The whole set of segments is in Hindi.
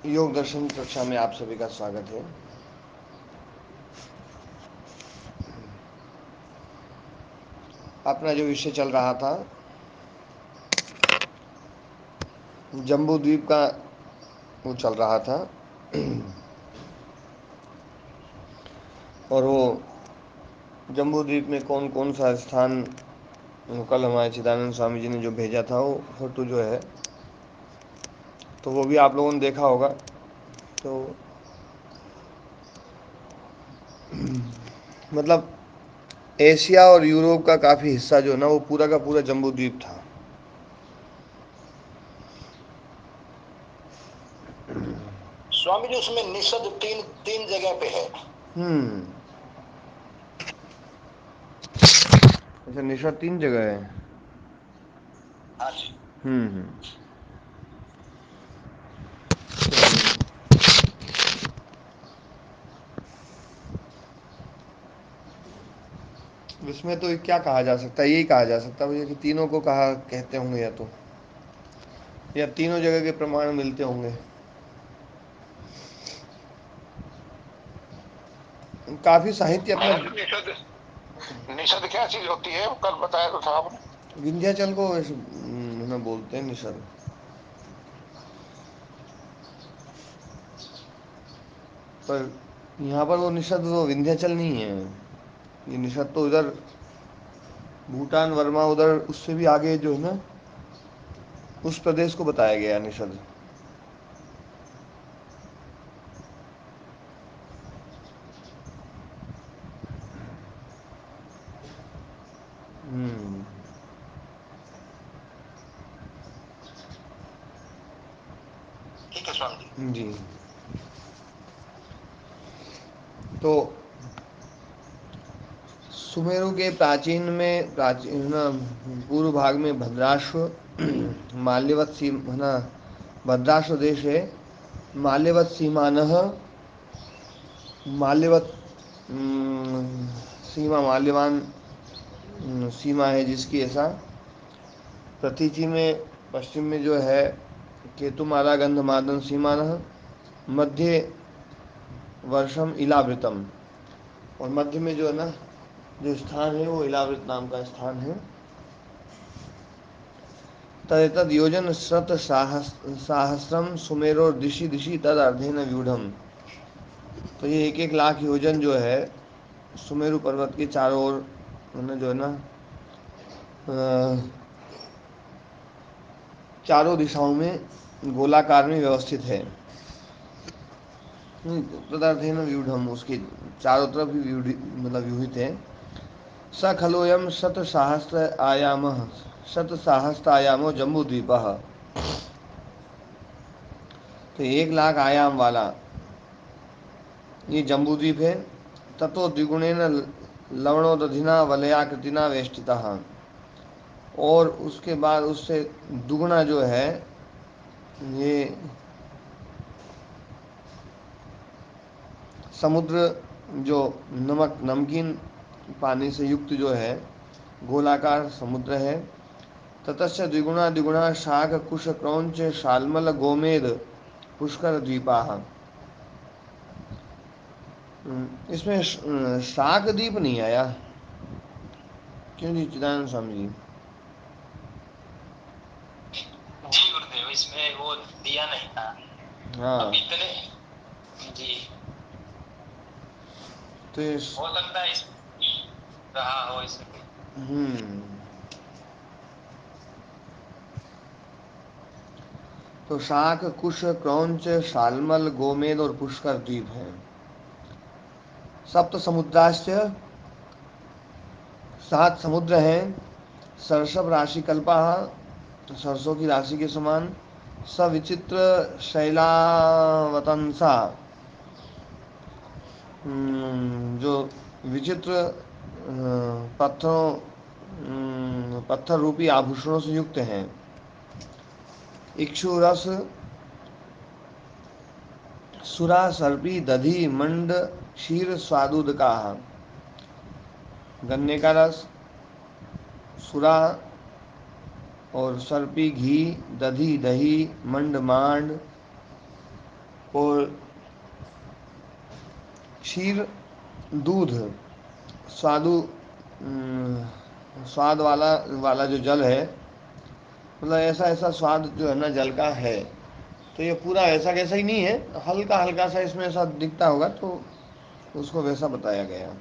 योग दर्शन कक्षा में आप सभी का स्वागत है। अपना जो विषय चल रहा था जम्बू द्वीप का, वो चल रहा था। और वो जम्बू द्वीप में कौन कौन सा स्थान, कल हमारे चिदानंद स्वामी जी ने जो भेजा था वो फोटो जो है, तो वो भी आप लोगों ने देखा होगा। तो मतलब एशिया और यूरोप का काफ़ी हिस्सा जो है ना, वो पूरा का पूरा जम्बू द्वीप था। स्वामी जी उसमें निषद तीन तीन जगह पे है। हम्म। अच्छा, निशा 3 जगह है। हाँ जी। हम्म। तो इसमें तो क्या कहा जा सकता है, यही कहा जा सकता है भैया कि तीनों को कहा कहते होंगे, या तीनों जगह के प्रमाण मिलते होंगे। काफी साहित्य अपना निषद निषद क्या चीज होती है, वो कल बताया तो था आपने। विंध्याचल को हमें बोलते हैं निषद। पर यहाँ पर वो निषद वो विंध्याचल नहीं है। ये निषद तो उधर भूटान वर्मा, उधर उससे भी आगे जो है ना, उस प्रदेश को बताया गया है निषद। हम्म। ठीक है स्वामी जी। जी। तो सुमेरु के प्राचीन ना, पूर्व भाग में भद्राश्व माल्यवत सीम ना, भद्राश्व देश है। माल्यवत सीमानः, माल्यवत सीमा, माल्यवान सीमा है जिसकी, ऐसा प्रतीचि में पश्चिम में जो है केतुमाला गंधमादन सीमानः, मध्य वर्षम इलावृतम, और मध्य में जो है ना, जो स्थान है वो इलावृत नाम का स्थान है। तदेतद योजन शत साहस्रम सुमेरो दिशि दिशि तद अर्धेन व्यूढ़म। तो ये 1-1 लाख योजन जो है सुमेरु पर्वत के चारों ओर जो है ना, चारों दिशाओं में गोलाकार में व्यवस्थित है। तदर्थेन व्यूढ़म, उसके चारों तरफ भी मतलब व्यूहित है। स खलोयम शतसाहस्र आयाम, शतसाहस्र आयामो जम्बूद्वीप। तो 1 लाख आयाम वाला ये जम्बूद्वीप है। ततो द्विगुणेन लवणोदधिना वलयाकृतिना वेष्टितः, और उसके बाद उससे दुगुना जो है ये समुद्र, जो नमकीन पानी से युक्त जो है गोलाकार समुद्र है। ततश्च द्विगुणा द्विगुणा शाक कुश क्रौंच शालमल गोमेद पुष्कर द्वीपा। इसमें शाक द्वीप नहीं आया, क्यों जी चिदानंद स्वामी जी? जी गुरुदेव, इसमें वो दिया नहीं था। अब हाँ। इतने जी, तो ये हो सकता है इस रहा हो इसमें कोई। हम्म। तो शाक कुश क्रौंच शालमल गोमेद और पुष्कर द्वीप है। सप्त समुद्राश्च, 7 समुद्र हैं। सरसव राशि कल्पा, सरसों की राशि के समान। सविचित्र शैलावतंसा, जो विचित्र पत्थर रूपी आभूषणों से युक्त हैं। इक्षुरस सुरा सर्पी दधि मंड क्षीर स्वादुद का, गन्ने का रस, सुरा और सर्पी घी, दधी दही, मंड मांड, और क्षीर दूध स्वादु स्वाद वाला जो जल है, मतलब ऐसा ऐसा स्वाद जो है ना जल का है। तो ये पूरा ऐसा कैसा ही नहीं है, हल्का हल्का सा इसमें ऐसा दिखता होगा, तो उसको वैसा बताया गया।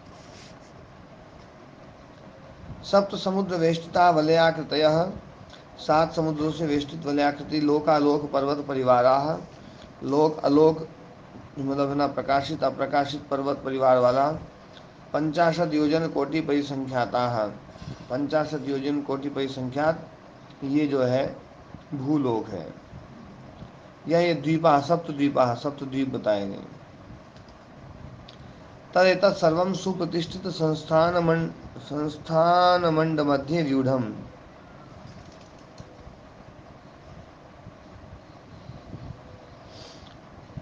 सप्त समुद्र वेष्टिता वलयाकृतयः, 7 समुद्रों से वेष्टित वलयाकृति लोकालोक पर्वत परिवारा, लोक अलोक मतलब ना प्रकाशित अप्रकाशित पर्वत परिवार वाला, 50 योजन कोटि परिसंख्याता, 50 योजन कोटि परिसंख्यात ये जो है भूलोक है। या ये द्वीपा सप्त द्वीप बताए गए। तदेतत् सर्वं सुप्रतिष्ठित संस्थान मंड मध्य व्यूढ़।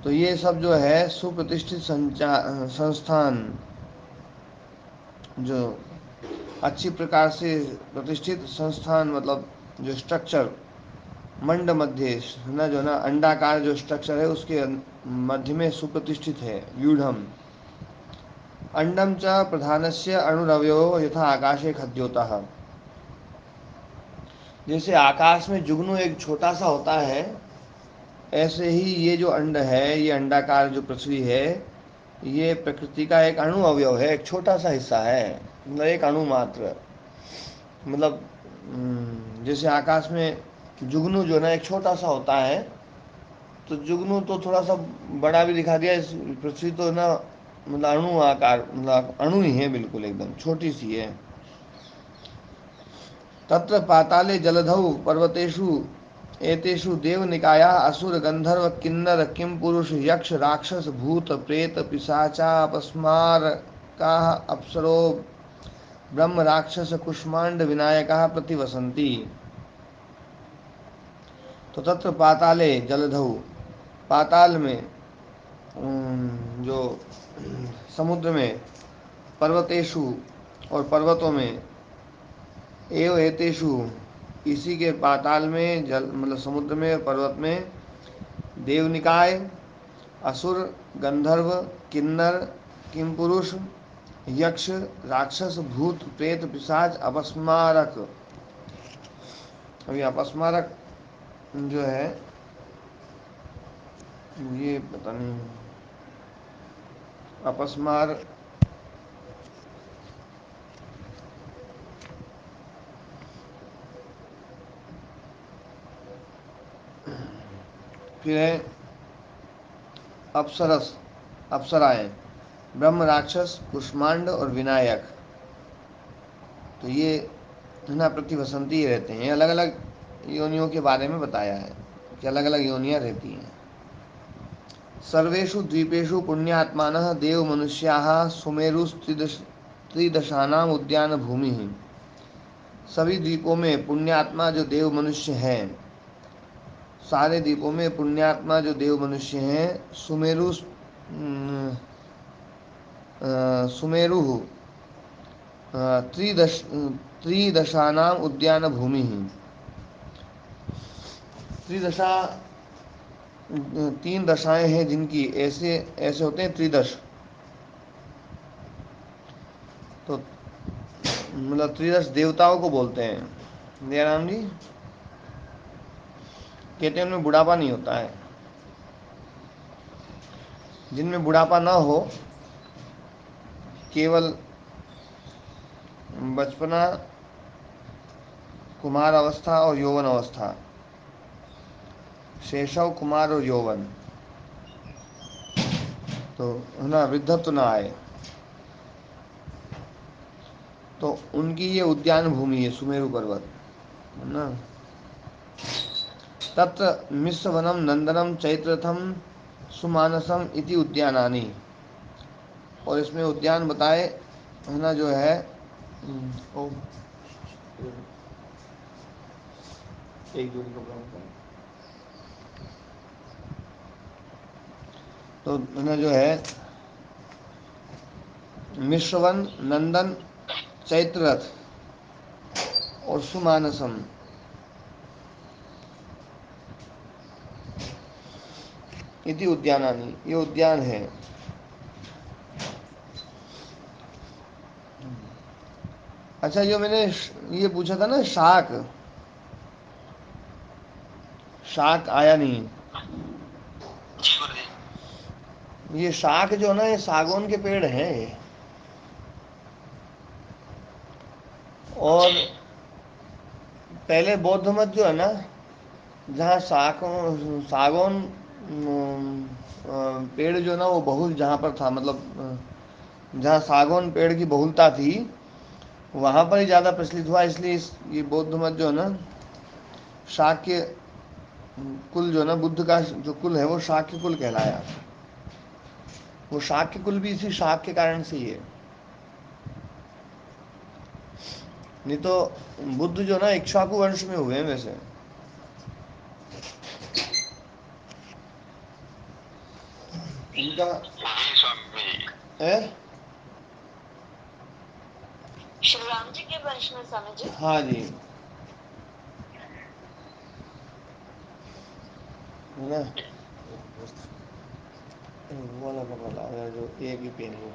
तो ये सब जो है सुप्रतिष्ठित संस्थान, जो अच्छी प्रकार से प्रतिष्ठित संस्थान, मतलब जो स्ट्रक्चर मंड मध्य ना, जो ना अंडाकार जो स्ट्रक्चर है उसके मध्य में सुप्रतिष्ठित है, व्यूढ़म। अंडम च प्रधानस्य अणुरवयो यथा आकाशे खद्योतः। जैसे आकाश में जुगनू एक छोटा सा होता है, ऐसे ही ये जो अंड है, ये अंडाकार जो पृथ्वी है, ये प्रकृति का एक अणु अवयव है, एक छोटा सा हिस्सा है, मतलब एक अणु मात्र। मतलब जैसे आकाश में जुगनू जो ना एक छोटा सा होता है, तो जुगनू तो थोड़ा सा बड़ा भी दिखा दिया, इस पृथ्वी तो ना मतलब अणु आकार, मतलब अणु ही है, बिल्कुल एकदम छोटी सी है। तत्र पाताले जलधौ पर्वतेषु एतेषु देवनिकाया असुर गंधर्व किन्नर किम पुरुष यक्ष राक्षस भूत प्रेत पिशाचा अपस्मारका अप्सरो ब्रह्म राक्षस कुष्मांड विनायका प्रतिवसंती। तो तत्र पाताले जलधौ, पाताल में जो समुद्र में, पर्वतेषु और पर्वतों में, एव एतेषु इसी के पाताल में, जल मतलब समुद्र में पर्वत में, देवनिकाय असुर गंधर्व किन्नर किमपुरुष यक्ष राक्षस भूत प्रेत पिशाच अपस्मारक। अभी अपस्मारक जो है ये पता नहीं, अपस्मार फिर है अप्सरस, अप्सराएं, ब्रह्म राक्षस कुष्मांड और विनायक। तो ये है ना प्रतिवसंती रहते हैं। अलग अलग योनियों के बारे में बताया है कि अलग अलग योनियां रहती हैं। सर्वेषु द्वीपेषु पुण्यात्मानः देव मनुष्याः त्रिदशानाम उद्यान भूमि। सभी द्वीपों में पुण्यात्मा जो देव मनुष्य हैं, सारे द्वीपों में पुण्यात्मा जो देव मनुष्य हैं, सुमेरु त्रिदशानाम उद्यान भूमि। त्रिदशा 3 दशाएं हैं जिनकी, ऐसे ऐसे होते हैं त्रिदश। तो मतलब त्रिदश देवताओं को बोलते हैं। दयाराम जी कहते हैं उनमें बुढ़ापा नहीं होता है। जिनमें बुढ़ापा ना हो, केवल बचपना, कुमार अवस्था और यौवन अवस्था, शैशव कुमार और यौवन, तो है ना वृद्धत्व ना आए, तो उनकी ये उद्यान भूमि है सुमेरु पर्वत, है ना। तत्र मिश्रवनम नंदनम चैत्रथम सुमानसम इति उद्यानानि। और इसमें उद्यान बताए, है ना, जो है ओ, एक जोड़ी कपड़ा होता है, तो है ना जो है मिश्रवन नंदन चैत्ररथ और सुमानसम, इति उद्यानानि, ये उद्यान है। अच्छा, जो मैंने ये पूछा था ना, शाक, शाक आया नहीं। जी गुरुदेव। ये शाक जो ना, ये सागौन के पेड़ हैं ये। और जी। पहले बौद्ध मत जो है ना, जहाँ सागौन पेड़ जो ना वो बहुल जहाँ पर था, मतलब जहाँ सागौन पेड़ की बहुलता थी, वहाँ पर ही ज़्यादा प्रचलित हुआ। इसलिए ये बौद्ध मत जो है ना, शाक्य कुल जो है ना, बुद्ध का जो कुल है वो शाक्य कुल कहलाया। वो शाक्य कुल भी इसी शाक के कारण से ही है। नहीं तो बुद्ध जो ना इक्ष्वाकु वंश में हुए हैं वैसे। इनका जी स्वामी जी। है। श्री राम जी के वंश में स्वामी जी। हाँ जी, है ना। वो वाला कपड़ा ला रहा है जो एक ही पहन लो।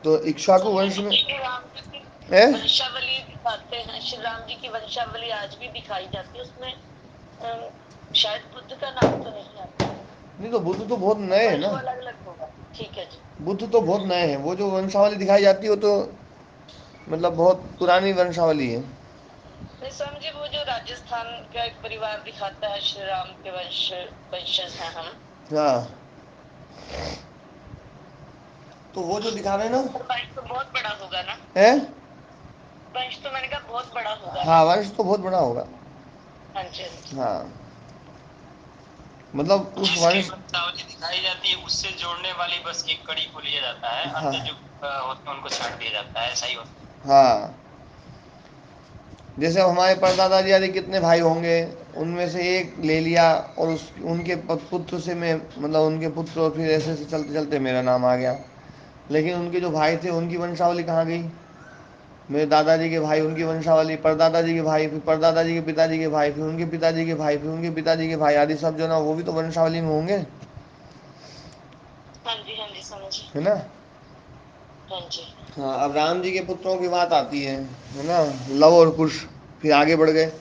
तो इक्ष्वाकु स्वामी वंश जी, में श्री राम जी की है। वंशावली दिखाते हैं, श्री राम जी की वंशावली आज भी दिखाई जाती है उसमें। शायद बुद्ध का नाम तो नहीं आता। नहीं तो बुद्ध तो बहुत नए हैं वंश ना। वो अलग अलग होगा। ठीक है जी। बुद्ध तो बहुत नए हैं। वो जो वंशावली दिखाई जाती है वो तो मतलब बहुत पुरानी वंशावली है। नहीं स्वामी जी, वो जो राजस्थान का एक परिवार दिखाता है, श्री राम के वंशज हैं हम। हाँ, तो वो जो दिखा रहे हैं ना, पर वंश तो बहुत बड़ा होगा ना। है। वंश तो मैंने कहा बहुत बड़ा होगा ना। हाँ, वंश तो बहुत बड़ा होगा। हाँ जी हाँ जी। हाँ, मतलब उस जिसकी वंश। वंशावली दिखाई जाती है उससे जोड़ने वाली बस एक कड़ी को लिया जाता है, हाँ, अन्य जो होते हैं उनको छाट दिया जाता है, ऐसा ही होता हाँ, जैसे अब हमारे परदादा जी कितने भाई होंगे, उनमें से एक ले लिया और उस उनके पुत्र से मैं, मतलब उनके पुत्र, और फिर ऐसे ऐसे चलते चलते मेरा नाम आ गया। लेकिन उनके जो भाई थे उनकी वंशावली कहाँ गई? मेरे दादाजी के भाई, उनकी वंशावली, परदादा जी के भाई, फिर परदादा जी के पिताजी के भाई, फिर उनके पिताजी के भाई, फिर उनके पिताजी के भाई, आदि सब जो ना वो भी तो वंशावली में होंगे। है। हाँ जी समझी। है ना। हाँ जी। हाँ, अब राम जी के पुत्रों की बात आती है ना। लव और कुश फिर आगे बढ़ गए।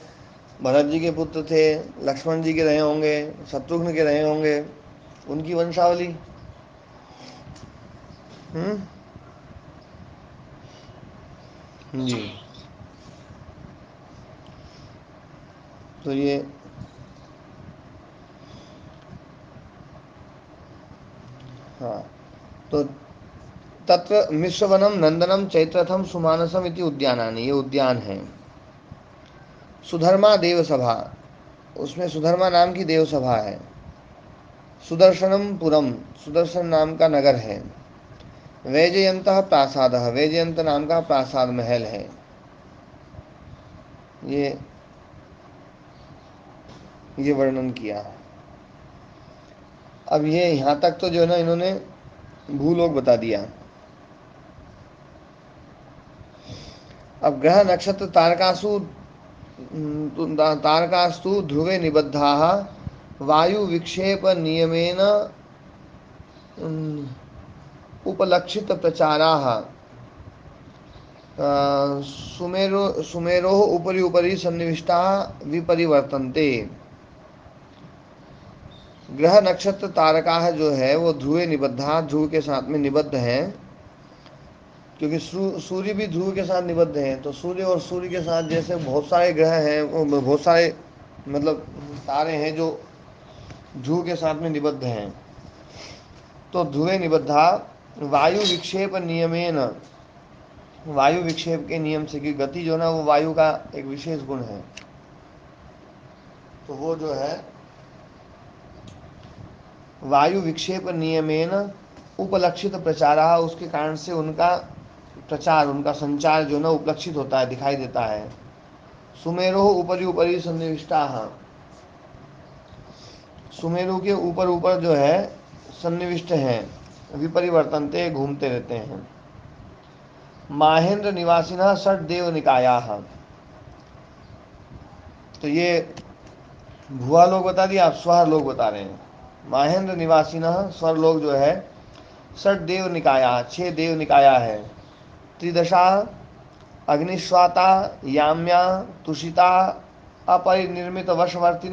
भरत जी के पुत्र थे, लक्ष्मण जी के रहे होंगे, शत्रुघ्न के रहे होंगे, उनकी वंशावली। हम्म। जी। तो ये, हाँ, तो तत्र मिश्रवनम नंदनम चैत्रथम सुमानसम इति उद्यानानि, ये उद्यान है। सुधर्मा देव सभा, उसमें सुधर्मा नाम की देव सभा है। सुदर्शनम पुरम, सुदर्शन नाम का नगर है। वैजयंत प्रासाद, वैजयंत नाम का प्रासाद महल है। ये वर्णन किया। अब ये यहाँ तक तो जो है ना इन्होंने भूलोक बता दिया। अब ग्रह नक्षत्र तारकासु, तारकास्तु ध्रुवे निबद्धा, वायु विक्षेप नियमेन उपलक्षित प्रचारा, सुमेरो उपरि उपरि सन्निविष्टा विपरिवर्तन्ते। ग्रह नक्षत्र तारका है जो है वो ध्रुवे निबद्धा, ध्रुव के साथ में निबद्ध हैं। क्योंकि सूर्य भी ध्रुव के साथ निबद्ध हैं। तो सूर्य और सूर्य के साथ जैसे बहुत सारे ग्रह हैं, बहुत सारे मतलब तारे हैं जो ध्रुव के साथ में निबद्ध हैं। तो ध्रुवे निबद्धा, वायु विक्षेप नियमेन, वायु विक्षेप के नियम से, कि गति जो ना वो वायु का एक विशेष गुण है। तो वो जो है वायु विक्षेप नियमेन उपलक्षित प्रचारा, उसके कारण से उनका प्रचार, उनका संचार जो ना उपलक्षित होता है, दिखाई देता है। सुमेरो उपरि उपरि सन्निविष्टा, सुमेरु के ऊपर ऊपर जो है सन्निविष्ट हैं, विपरिवर्तनते, घूमते रहते हैं। माहेंद्र निवासिना षट देव निकाया, तो ये भुआ लोग बता दिया, आप स्वर लोग बता रहे हैं। महेंद्र निवासी न स्वर लोग जो है षट देव निकाया, 6 देव निकाया है। त्रिदशा अग्निस्वाता याम्या तुषिता अपरिनिर्मित वशवर्तिन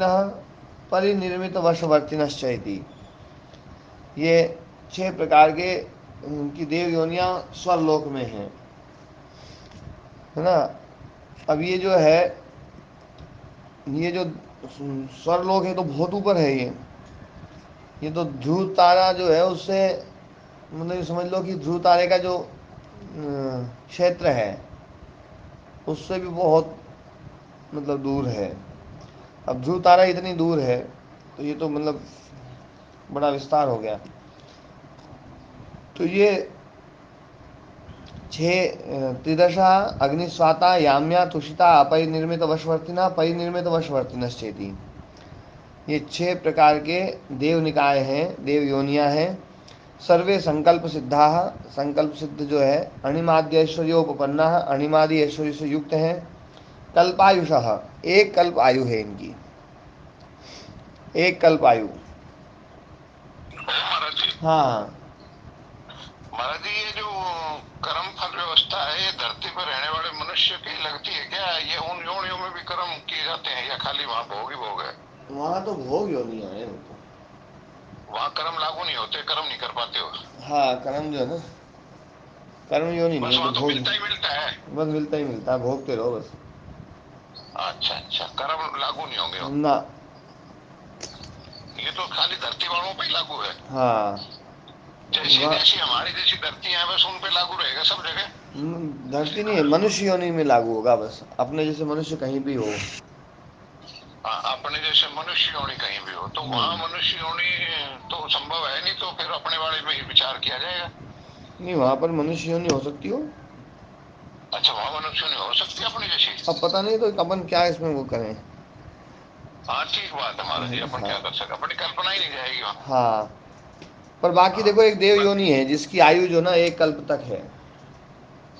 परिनिर्मित वशवर्तिनश्चैति। ये 6 प्रकार के की देव योनियां स्वरलोक में हैं, है ना। अब ये जो स्वरलोक है तो बहुत ऊपर है ये तो ध्रुव तारा जो है उससे, मतलब ये समझ लो कि ध्रुव तारे का जो क्षेत्र है उससे भी बहुत मतलब दूर है। अब ध्रुव तारा इतनी दूर है तो ये तो मतलब बड़ा विस्तार हो गया। तो ये 6 त्रिदशा अग्निस्वाता याम्या तुषिता अपरिनिर्मित वशवर्तिना परिनिर्मित वशवर्तिनश्चेति। ये 6 प्रकार के देव निकाय हैं, देव योनियां हैं। सर्वे संकल्प सिद्धा, संकल्प सिद्ध जो है, अणिमाद्य ऐश्वर्योपन्ना, अणिमादि ऐश्वर्य से युक्त हैं। कल्पायुषः, एक कल्प आयु है इनकी, एक कल्प आयु। महाराज जी, हाँ महाराज जी, ये जो कर्म फल व्यवस्था है ये धरती पर रहने वाले मनुष्य की लगती है क्या? ये उन योनियों में भी कर्म किए जाते हैं या खाली वहाँ भोग ही भोग है? वहाँ तो भोग योनियां है वो तो। वहाँ कर्म लागू नहीं होते, कर्म नहीं कर पाते हो? हाँ कर्म जो है ना, कर्म योनि नहीं बस है तो वहाँ तो भोग, मिलता ही मिलता है। बस मिलता ही मिलता है, भोगते रहो बस। अच्छा अच्छा, कर्म लागू नहीं होंगे? ना। ये तो खाली धरती वालों पे ही लागू है। हाँ जैसी वह जैसी हमारी जैसी धरती है बस उन पे लागू रहेगा सब जगह। धरती नहीं है, मनुष्य योनि में लागू होगा बस, अपने जैसे मनुष्य कहीं भी हो। अपने जैसे मनुष्य योनि कहीं भी हो तो वहाँ हम्म। मनुष्य योनि तो संभव है नहीं, तो फिर अपने बारे में ही विचार किया जाएगा। नहीं वहाँ पर मनुष्य योनि हो सकती हो। अच्छा, वहाँ मनुष्य योनि हो सकती है अपनी अब जैसी? पता नहीं तो अपन क्या इसमें वो करें। हाँ ठीक बात है महाराज जी, अपन क्या हाँ कर सकते, अपनी कल्पना ही नहीं जाएगी वहाँ। हाँ। पर बाकी हाँ देखो एक देव बस। योनि है जिसकी आयु जो ना एक कल्प तक है।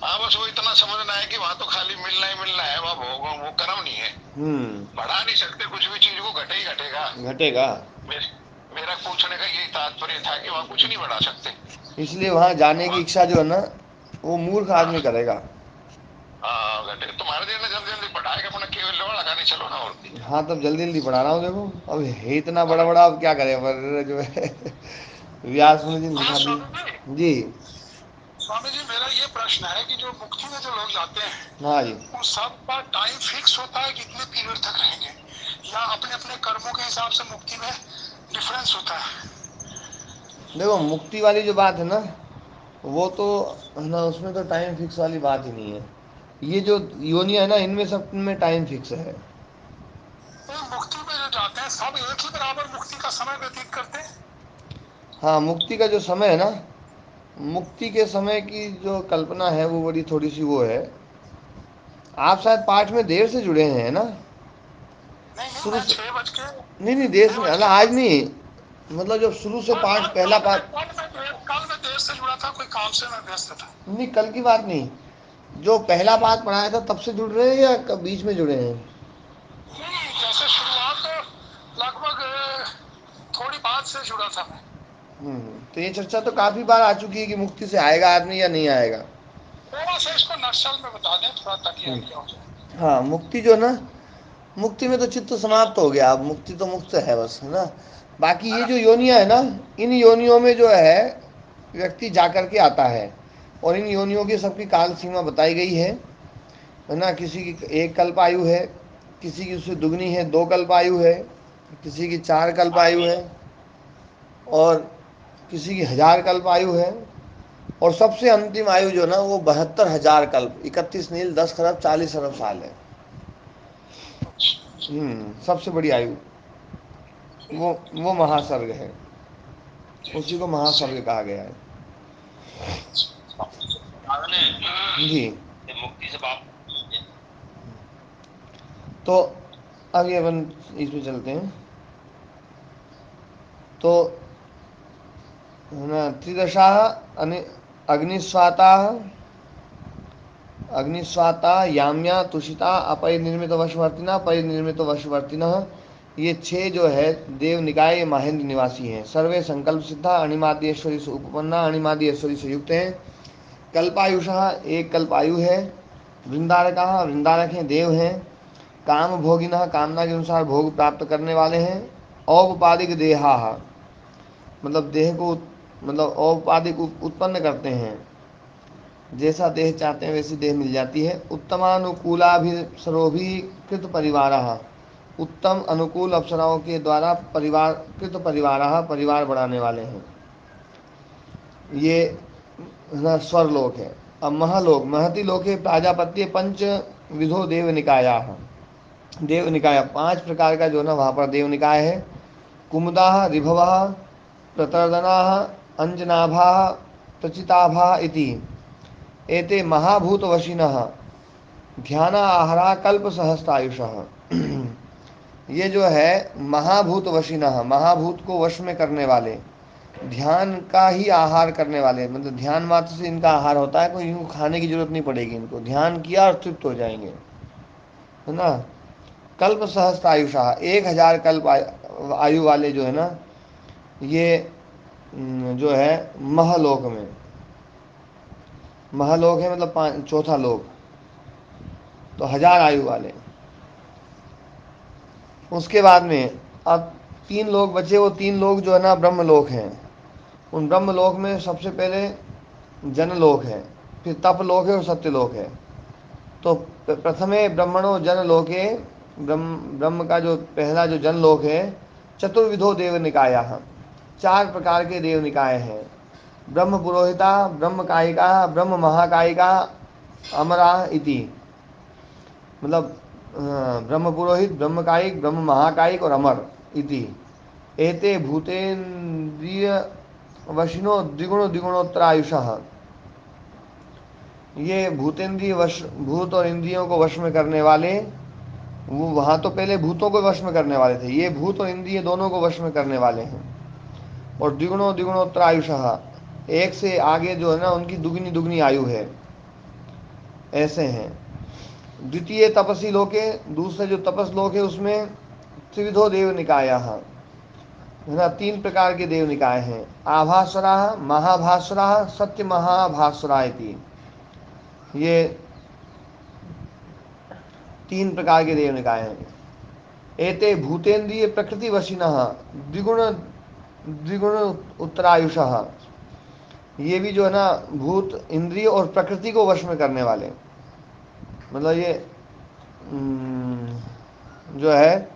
हाँ बस वो इतना समझना है कि वहाँ तो खाली मिलना ही मिलना है, वहाँ भोग वो कर्म नहीं है। हम्म। बढ़ा नहीं सकते कुछ भी चीज को, घटे ही घटेगा। घटेगा। मेरे- मेरा पूछने का यही तात्पर्य था कि वहाँ कुछ नहीं बढ़ा सकते। इसलिए वहाँ जाने की वहाँ इच्छा जो है ना वो मूर्ख आदमी हाँ करेगा। हाँ घटे तुम्हारे दिन ने जल्दी जल्दी बढ़ाएगा, अपना केवल लोहा लगाने चलो ना, और हाँ तब जल्दी जल्दी पढ़ा रहा हूँ देखो। अब है इतना बड़ा हाँ बड़ा, अब क्या करें, पर जो है व्यास मुनि जी ने हाँ। दिखा दी। स्वामी जी, जी। स्वामी जी, मेरा ये प्रश्न है कि जो मुक्ति में जो लोग जाते हैं हाँ जी। उन सब का टाइम फिक्स होता है कितने पीरियड तक रहेंगे, या अपने अपने कर्मों के हिसाब से मुक्ति में डिफरेंस होता है? देखो मुक्ति वाली जो बात है ना वो तो है ना, उसमें तो टाइम फिक्स वाली बात ही नहीं है। ये जो योनिया है ना इनमें सब में टाइम फिक्स है। तो मुक्ति में जो जाते हैं सब एक ही बराबर मुक्ति का समय व्यतीत करते हैं? हाँ मुक्ति का जो समय है ना, मुक्ति के समय की जो कल्पना है वो बड़ी थोड़ी सी वो है। आप शायद पाठ में देर से जुड़े हैं ना, नहीं नहीं, शुरू मैं से। 6 बज के नहीं नहीं देर छह से, बज अला के आज नहीं, मतलब जब शुरू से हाँ, पाठ पहला पाठ। कल मैं देर से जुड़ा था, कोई काम से मैं व्यस्त था। नहीं कल की बात नहीं, जो पहला पाठ पढ़ाया था तब से जुड़ रहे हैं या बीच में जुड़े हैं? नहीं, जैसे शुरुआत लगभग थोड़ी बाद से जुड़ा था मैं। तो ये चर्चा तो काफी बार आ चुकी है कि मुक्ति से आएगा आदमी या नहीं आएगा। थोड़ा सा इसको नक्शल में बता दें थोड़ा, ताकि हम्म। आइडिया हो जाए। हाँ मुक्ति जो है ना, मुक्ति में तो चित्त समाप्त हो गया, अब मुक्ति तो मुक्त है बस, है ना। बाकी ये जो योनियां है ना, इन योनियों में जो है व्यक्ति जाकर के आता है, और इन योनियों की सबकी काल सीमा बताई गई है ना। किसी की 1 कल्प आयु है, किसी की उससे दुगनी है, 2 कल्प आयु है, किसी की 4 कल्प आयु है, और किसी की 1000 कल्प आयु है, और सबसे अंतिम आयु जो ना वो 72,000 कल्प, 31 नील 10 खरब 40 अरब साल है। सबसे बड़ी आयु वो महासर्ग है, उसी को महासर्ग कहा गया है। जी। मुक्ति से बाप। तो आगे अपन इसमें चलते हैं। तो है ना, त्रिदशा अग्निस्वाता, अग्निस्वाता याम्या तुषिता अपरिनिर्मित वशवर्तिना परिनिर्मित वशवर्तिन ये 6 जो है देव निकाय, ये महेंद्र निवासी हैं। सर्वे संकल्प सिद्धा, अणिमादि ऐश्वर्य से उपपन्ना, अणिमादि ऐश्वर्य से युक्त हैं। कल्पायुषः, एक कल्पायु है। वृंदारकाः, वृंदारक हैं, देव हैं। काम भोगिनः, कामना के अनुसार भोग प्राप्त करने वाले हैं। औपपादिक देहाः, मतलब देह को, मतलब औपपादिक उत्पन्न करते हैं, जैसा देह चाहते हैं वैसी देह मिल जाती है। उत्तमानुकूलाभिसरोभिकृत परिवारः, उत्तम अनुकूल अप्सराओं के द्वारा परिवार कृत परिवारः, परिवार बढ़ाने वाले हैं। ये ना स्वरलोक है। अब महलोक, महति लोके प्राजापत्य पंच विधो देव निकायाः, देव निकाय 5 प्रकार का जो ना वहाँ पर देव निकाय है। कुमुदाः, ऋभवः, प्रतर्दनाः, अंजनाभाः, प्रचिताभाः इति एते महाभूतवशिनः ध्याना आहारा कल्प सहस्त्रायुषः। ये जो है महाभूत वशिनः, महाभूत को वश में करने वाले, ध्यान का ही आहार करने वाले, मतलब ध्यान मात्र से इनका आहार होता है, कोई इनको खाने की जरूरत नहीं पड़ेगी, इनको ध्यान किया और तृप्त हो जाएंगे, है ना। कल्प सहस्त्रायुषा, 1000 कल्प आयु वाले जो है ना, ये जो है महलोक में, महलोक है मतलब चौथा लोक, तो 1000 आयु वाले। उसके बाद में अब 3 लोग बचे, वो 3 लोग जो है ना ब्रह्मलोक हैं। उन ब्रह्मलोक में सबसे पहले जनलोक है, फिर तपलोक है और सत्यलोक है। तो प्रथमे ब्रह्मणो जनलोके, ब्रह्म का जो पहला जो जनलोक है, चतुर्विधो देव निकाया, 4 प्रकार के देव निकाय हैं। ब्रह्म पुरोहिता, ब्रह्म कायिका, ब्रह्म महाकायिका, अमरा इति, मतलब ब्रह्म पुरोहित, ब्रह्म कायिक, ब्रह्म महाकायिक और अमर इति एते भूतेन्द्रिय वशिनो द्विगुण द्विगुणोत्तरायुषः। ये भूतेन्द्रिय वश, भूत और इंद्रियों को वश में करने वाले, वो वहाँ तो पहले भूतों को वश में करने वाले थे, ये भूत और इंद्रिय दोनों को वश में करने वाले हैं। और द्विगुणों द्विगुणोत्तरायुषः, एक से आगे जो है ना उनकी दुगनी दुगनी आयु है, ऐसे हैं। द्वितीय तपसी लोके, दूसरे जो तपस लोक है उसमें त्रिविधो देव निकाया है ना, 3 प्रकार के देव निकाय हैं। आभास्वरा, महाभास्वरा, सत्य महाभास्वरा इति, ये 3 प्रकार के देव निकाय हैं। एते भूतेन्द्रिय प्रकृति वशिनः द्विगुण द्विगुण उत्तरायुषः, ये भी जो है ना भूत, इंद्रिय और प्रकृति को वश में करने वाले, मतलब ये जो है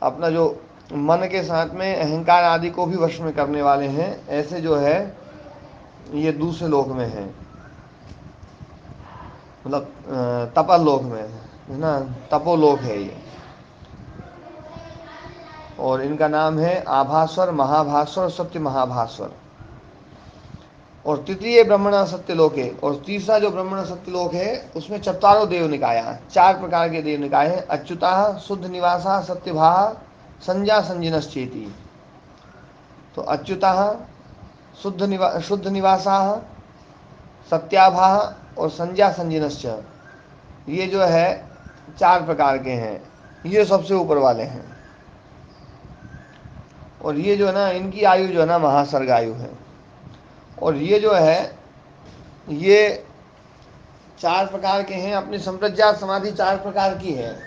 अपना जो मन के साथ में अहंकार आदि को भी वश में करने वाले हैं, ऐसे जो है ये दूसरे लोक में है, मतलब तपल लोक में है ना, तपोलोक है ये। और इनका नाम है आभास्वर, महाभास्वर, सत्य महाभास्वर। और तृतीय ब्रह्मण सत्यलोक है, और तीसरा जो ब्रह्मण सत्यलोक है उसमें 4 देव निकाया, 4 प्रकार के देव निकाय हैं। अच्युता, शुद्ध निवासा, सत्यभा, संज्ञा संजिनश्चेति। तो अच्युता, शुद्ध निवासा, सत्याभा और संज्ञा संजिनश्च, ये जो है 4 प्रकार के हैं, ये सबसे ऊपर वाले हैं। और ये जो है ना इनकी आयु जो है ना महासर्ग आयु है। और ये जो है ये 4 प्रकार के हैं। अपनी संप्रज्ञात समाधि 4 प्रकार की है,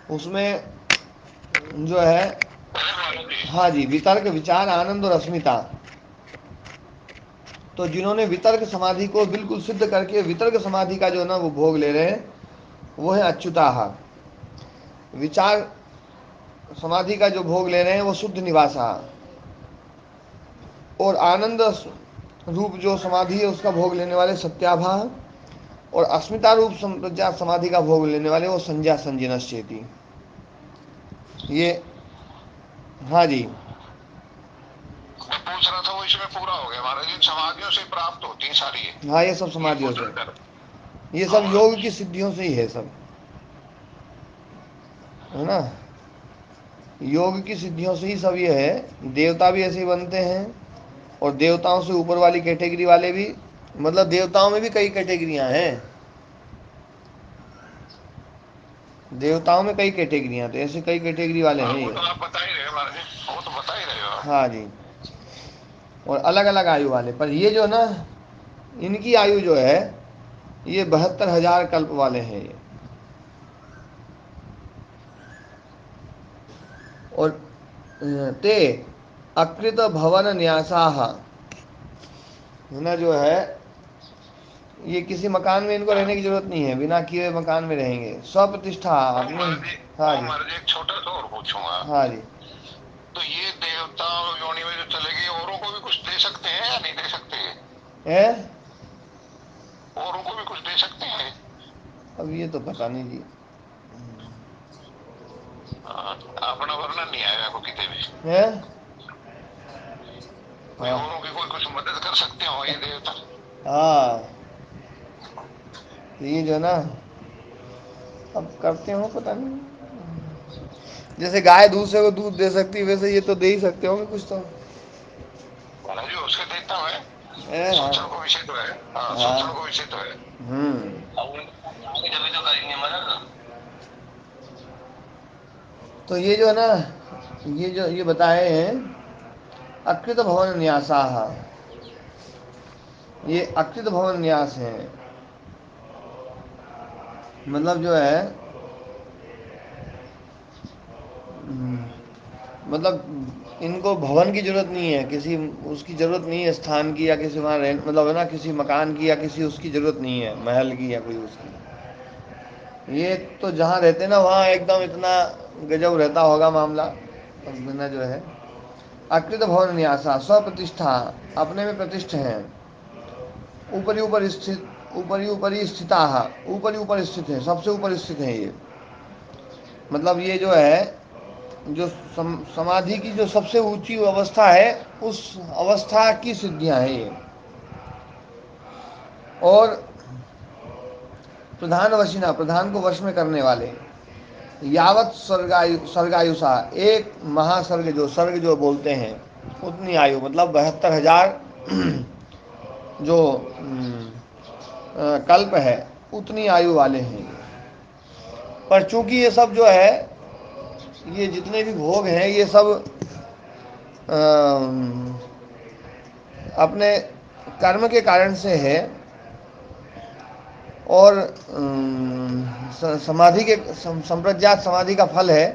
उसमें जो है हाँ जी, वितर्क, विचार, आनंद और अस्मिता। तो जिन्होंने वितर्क समाधि को बिल्कुल सिद्ध करके वितर्क समाधि का जो है ना वो भोग ले रहे हैं, वो है अच्युताः। विचार समाधि का जो भोग ले रहे हैं वो शुद्ध निवासा। और आनंद रूप जो समाधि है उसका भोग लेने वाले सत्याभा। और अस्मिता रूप संप्रज्ञात समाधि का भोग लेने वाले वो संज्ञा संजिनश्चेति। ये हाँ जी, मैं पूछ रहा था वो इसमें पूरा हो गया महाराज, इन समाधियों से प्राप्त होती हैं सारी ये। हाँ ये सब समाधियों से, ये सब योग की सिद्धियों से ही है सब, है ना, योग की सिद्धियों से ही सब ये है। देवता भी ऐसे ही बनते हैं, और देवताओं से ऊपर वाली कैटेगरी वाले भी, मतलब देवताओं में भी कई कैटेगरियां हैं। देवताओं में कई कैटेगरियां, तो ऐसे कई कैटेगरी वाले हैं वो ये। तो आप बता ही रहे हो महाराज जी, वो तो बता ही रहे हो आप। हाँ जी। और अलग अलग आयु वाले, पर ये जो ना, इनकी आयु जो है ये 72,000 कल्प वाले हैं ये। और ते अकृत भवन न्यासाह, है ना, जो है ये किसी मकान में इनको रहने की जरूरत नहीं है, बिना किए हुए मकान में रहेंगे, स्वप्रतिष्ठा और अपने। महाराज जी, हाँ और जी। महाराज जी एक छोटा सा और पूछूंगा। हाँ जी। तो ये देवता योनि में जो चले गए, औरों को भी कुछ दे सकते हैं या नहीं दे सकते? है, औरों को भी कुछ दे सकते हैं? अब ये तो पता नहीं जी। अपना वर्णन नहीं आया को कितने भी। है। कोई हाँ। औरों की कोई कुछ मदद कर सकते हो ये देवता? हाँ, तो ये जो है ना, अब करते हो पता नहीं, जैसे गाय दूसरे को दूध दे सकती है, वैसे ये तो दे ही सकते होंगे कुछ तो। महाराज जी उसके देता है, हाँ। सोचने को विषय तो है। हाँ, सोचने हाँ। को विषय तो है। हम्म। अब उनकी जब तो करेंगे महाराज। तो ये जो है ना, ये जो ये बताए हैं अकृत भवन न्यासा, ये अकृत भवन न्यास है, मतलब जो है मतलब इनको भवन की जरूरत नहीं है, किसी उसकी जरूरत नहीं है स्थान की, या किसी वहाँ रह मतलब है ना, किसी मकान की या किसी उसकी जरूरत नहीं है, महल की या कोई उसकी। ये तो जहाँ रहते हैं ना वहाँ एकदम इतना गजब रहता होगा मामला, अब बिना जो है अकृत भवन न्यासा स्वप्रतिष्ठा, अपने में प्रतिष्ठ हैं, ऊपरी ऊपर स्थित, ऊपरी ऊपरी स्थिता, ऊपरी ऊपर स्थित है, सबसे ऊपर स्थित है ये, मतलब ये जो है जो समाधि की जो सबसे ऊंची अवस्था है, उस अवस्था की सिद्धियां हैं ये। और प्रधान वशिना, प्रधान को वश में करने वाले, यावत स्वर्गायुषा, एक महास्वर्ग, जो स्वर्ग जो बोलते हैं उतनी आयु, मतलब 72,000 जो कल्प है उतनी आयु वाले हैं ये। पर चूंकि ये सब जो है, ये जितने भी भोग हैं ये सब अम, अपने कर्म के कारण से है, और समाधि के संप्रज्ञात समाधि का फल है,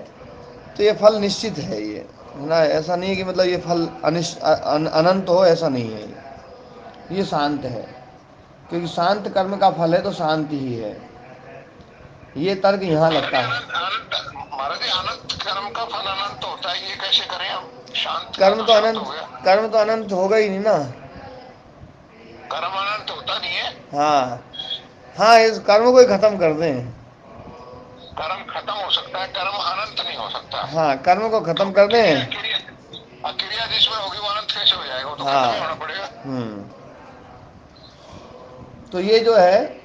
तो ये फल निश्चित है ये, है ना, ऐसा नहीं है कि मतलब ये फल अनंत हो, ऐसा नहीं है ये शांत है, क्योंकि शांत कर्म का फल है तो शांति ही है, ये तर्क यहाँ लगता है। महाराज जी अनंत कर्म का फल अनंत होता है, ये कैसे करें हम? शांत का कर्म तो तो शांत हो अनंत, गया। कर्म तो अनंत होगा ही नहीं ना। कर्म अनंत होता नहीं है। हाँ। हाँ, इस कर्म को ही खत्म कर दें। कर्म खत्म हो सकता है, कर्म अनंत नहीं हो सकता। हाँ, कर्म को खत्म क्योंकि कर क्रिया दें। क्रिया क्रिया जिसमें होगी वो अनंत कैसे हो जाएगा? वो तो खत्म ही होना हाँ। पड़ेगा। तो ये जो है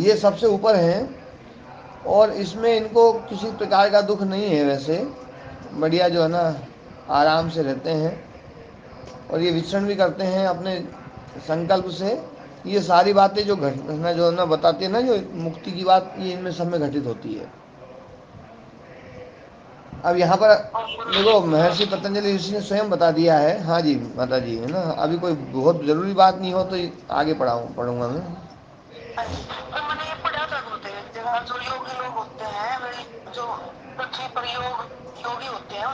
ये सबसे ऊपर हैं, और इसमें इनको किसी प्रकार का दुख नहीं है वैसे, बढ़िया जो है ना आराम से रहते हैं, और ये विचरण भी करते हैं अपने संकल्प से। ये सारी बातें जो घटना जो है ना बताती है ना, जो मुक्ति की बात, ये इनमें सब में घटित होती है। अब यहाँ पर देखो महर्षि पतंजलि ऋषि ने स्वयं बता दिया है। हाँ जी माता जी, है ना, अभी कोई बहुत जरूरी बात नहीं हो तो आगे पढ़ूंगा मैं। हाँ जी, पर मैंने ये पढ़ा था गुरुदेव एक जगह, जो योगी लोग होते हैं, वे जो पृथ्वी पर योगी होते हैं,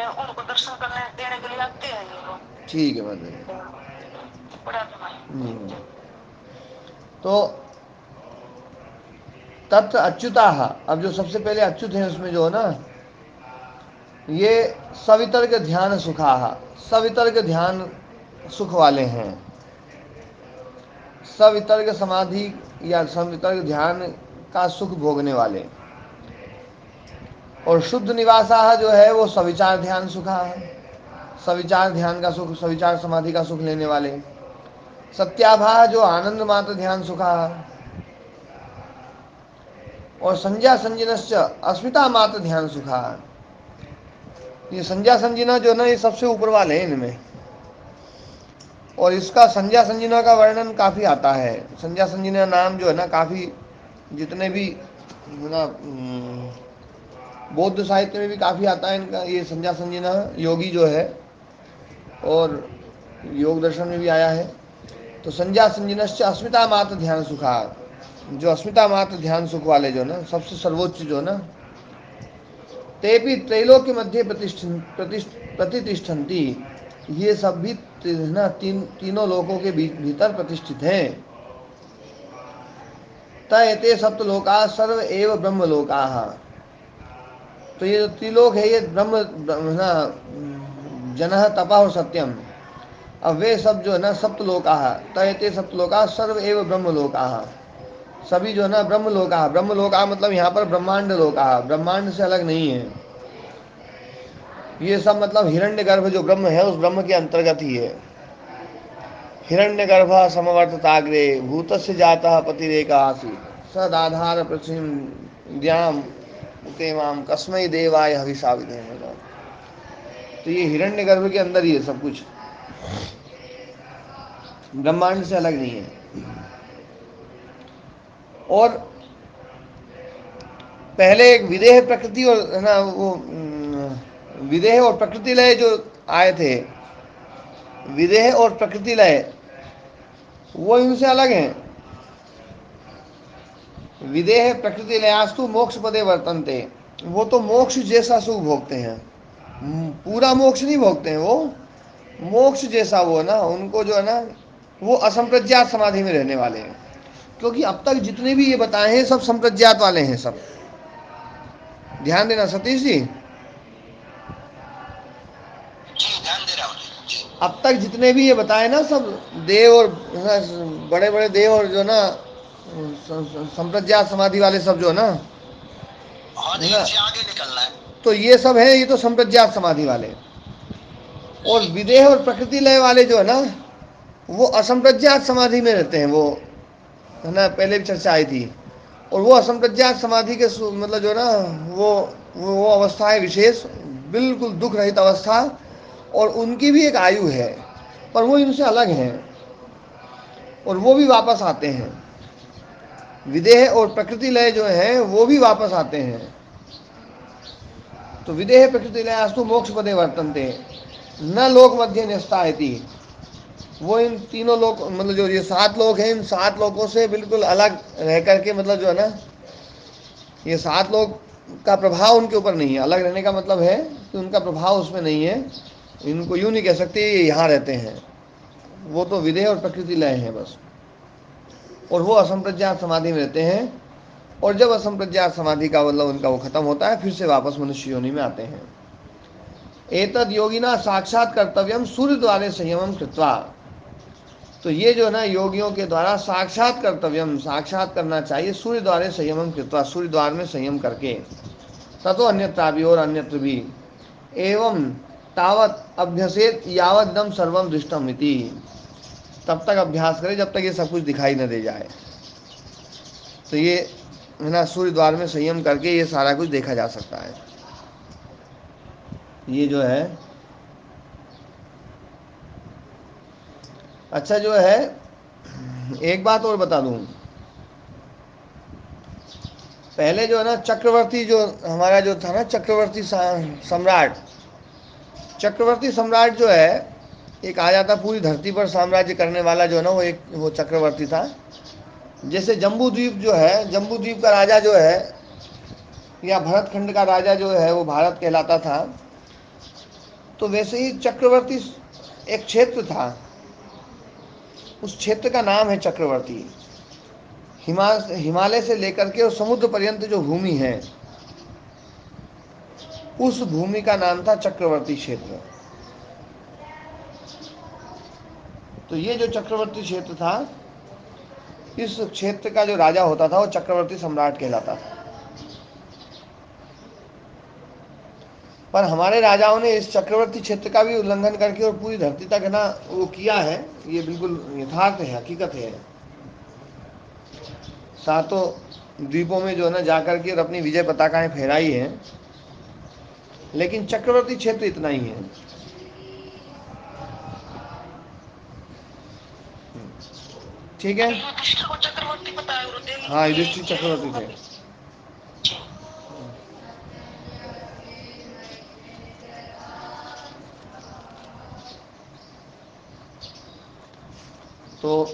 उनको दर्शन करने देने के लिए आते हैं ये लोग। ठीक है माता जी। पढ़ा था मैंने। तो तत्र अच्युता, अब जो सबसे पहले अच्युत है उसमें जो है ना, ये सवितर्क ध्यान सुखा, सवितर्क ध्यान सुख वाले हैं, सवितर्क समाधि या सवितर्क ध्यान का सुख भोगने वाले। और शुद्ध निवासा जो है वो सविचार ध्यान सुखा है, सविचार ध्यान का सुख, सविचार समाधि का सुख लेने वाले। सत्याभा जो आनंद मात्र ध्यान सुखा, और संज्ञा संजिनश्च अस्मिता मात्र ध्यान सुखा। ये संज्ञा संजिना जो ना, ये सबसे ऊपर वाले हैं इनमें, और इसका संज्ञा संजिना का वर्णन काफ़ी आता है। संज्ञा संजिना नाम जो है ना, काफ़ी जितने भी है ना, बौद्ध साहित्य में भी काफ़ी आता है इनका ये संज्ञा संजीना योगी जो है, और योग दर्शन में भी आया है। तो संज्ञा संजीनश्च अस्मिता मात्र ध्यान सुखा, जो अस्मिता मात्र ध्यान सुख वाले जो ना सबसे सर्वोच्च जो ना, तेपि त्रैलोक्य मध्य प्रतिष्ठन्ति, ये सब भी ना तीनों लोकों के भीतर प्रतिष्ठित हैं। तयते सप्तलोका सर्व एव ब्रह्मलोका, तो ये जो त्रिलोक है ये ब्रह्म ना, जनः तपः और सत्यम, अब वे सब जो है ना सप्तलोका, तयते सप्तलोका सर्व एव ब्रह्मलोका, सभी जो है ना ब्रह्मलोका, ब्रह्मलोका मतलब यहाँ पर ब्रह्मांड लोका, ब्रह्मांड से अलग नहीं है ये सब, मतलब हिरण्यगर्भ जो ब्रह्म है उस ब्रह्म के अंतर्गत ही है। हिरण्यगर्भ समवर्तताग्रे भूतस्य जातः पतिरेक आसीत् सदाधार पृथ्वीं तेमाम कस्मै देवाय हविषा विधेम। तो ये हिरण्यगर्भ के अंदर ही है सब कुछ, ब्रह्मांड से अलग नहीं है। और पहले एक विदेह प्रकृति और है ना वो विदेह और प्रकृति लय जो आए थे, विदेह और प्रकृति लय वो इनसे अलग हैं। विदेह प्रकृति लयास्तु मोक्ष पदे वर्तनते, वो तो मोक्ष जैसा सुख भोगते हैं, पूरा मोक्ष नहीं भोगते हैं, वो मोक्ष जैसा वो ना, उनको जो है ना वो असंप्रज्ञात समाधि में रहने वाले हैं। क्योंकि अब तक जितने भी ये बताए हैं सब संप्रज्ञात वाले हैं सब, ध्यान देना सतीश जी, ध्यान दे रहा हूँ जी। अब तक जितने भी ये बताए ना सब देव और बड़े बड़े देव और जो ना संप्रज्ञात समाधि वाले सब जो है ना, हाँ जी, आगे निकलना है। तो ये सब है, ये तो संप्रज्ञात समाधि वाले। और विदेह और प्रकृति लय वाले जो है ना वो असंप्रज्ञात समाधि में रहते हैं, वो है ना पहले भी चर्चा आई थी। और वो असंप्रज्ञात समाधि के मतलब जो ना वो अवस्था है विशेष, बिल्कुल दुख रहित अवस्था, और उनकी भी एक आयु है, पर वो इनसे अलग हैं और वो भी वापस आते हैं। विदेह और प्रकृति लय जो है वो भी वापस आते हैं। तो विदेह प्रकृति लय अस्तु मोक्ष पदे वर्तनते न लोक मध्य न्यस्तायति, वो इन तीनों लोक मतलब जो ये 7 लोक हैं, इन 7 लोकों से बिल्कुल अलग रह करके, मतलब जो है ना ये 7 लोक का प्रभाव उनके ऊपर नहीं है। अलग रहने का मतलब है कि उनका प्रभाव उसमें नहीं है, इनको यूँ नहीं कह सकते ये यहाँ रहते हैं, वो तो विदेह और प्रकृति लय हैं बस। और वो असंप्रज्ञात समाधि में रहते हैं, और जब असंप्रज्ञात समाधि का मतलब उनका वो खत्म होता है फिर से वापस मनुष्य योनि में आते हैं। एतद योगिना साक्षात कर्तव्यम सूर्य द्वारे संयमम कृत्वा, तो ये जो है ना योगियों के द्वारा साक्षात कर्तव्यम, साक्षात करना चाहिए सूर्य द्वारे संयमम कृत्वा, सूर्य द्वार में संयम करके, ततो अन्यत्र भी और अन्यत्र भी, एवं तावत अभ्यसेत यावदम सर्वम दृष्टम इति, तब तक अभ्यास करें जब तक ये सब कुछ दिखाई न दे जाए। तो ये है ना सूर्य द्वार में संयम करके ये सारा कुछ देखा जा सकता है। ये जो है अच्छा जो है एक बात और बता दूं, पहले जो है ना चक्रवर्ती जो हमारा जो था ना चक्रवर्ती सम्राट, चक्रवर्ती सम्राट जो है एक आ जाता पूरी धरती पर साम्राज्य करने वाला जो है ना वो चक्रवर्ती था। जैसे जम्बूद्वीप जो है, जम्बूद्वीप का राजा जो है या भरतखंड का राजा जो है वो भारत कहलाता था, तो वैसे ही चक्रवर्ती एक क्षेत्र था, उस क्षेत्र का नाम है चक्रवर्ती। हिमालय से लेकर के और समुद्र पर्यंत जो भूमि है उस भूमि का नाम था चक्रवर्ती क्षेत्र। तो ये जो चक्रवर्ती क्षेत्र था, इस क्षेत्र का जो राजा होता था वो चक्रवर्ती सम्राट कहलाता था। पर हमारे राजाओं ने इस चक्रवर्ती क्षेत्र का भी उल्लंघन करके और पूरी धरती तक ना वो किया है, ये बिल्कुल यथार्थ है, हकीकत है। 7 द्वीपों में जो है ना जाकर के और अपनी विजय पताकाएं फहराई है, लेकिन चक्रवर्ती क्षेत्र इतना ही है। ठीक है, हाँ युधिष्ठिर चक्रवर्ती थे। तो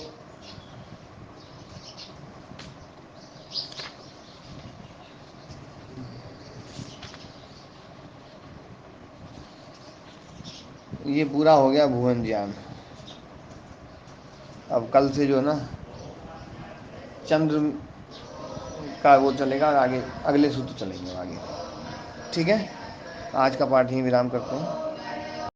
ये पूरा हो गया भुवन ज्ञान। अब कल से जो है ना चंद्र का वो चलेगा, आगे अगले सूत्र चलेंगे आगे। ठीक है, आज का पाठ यहीं विराम करते हैं।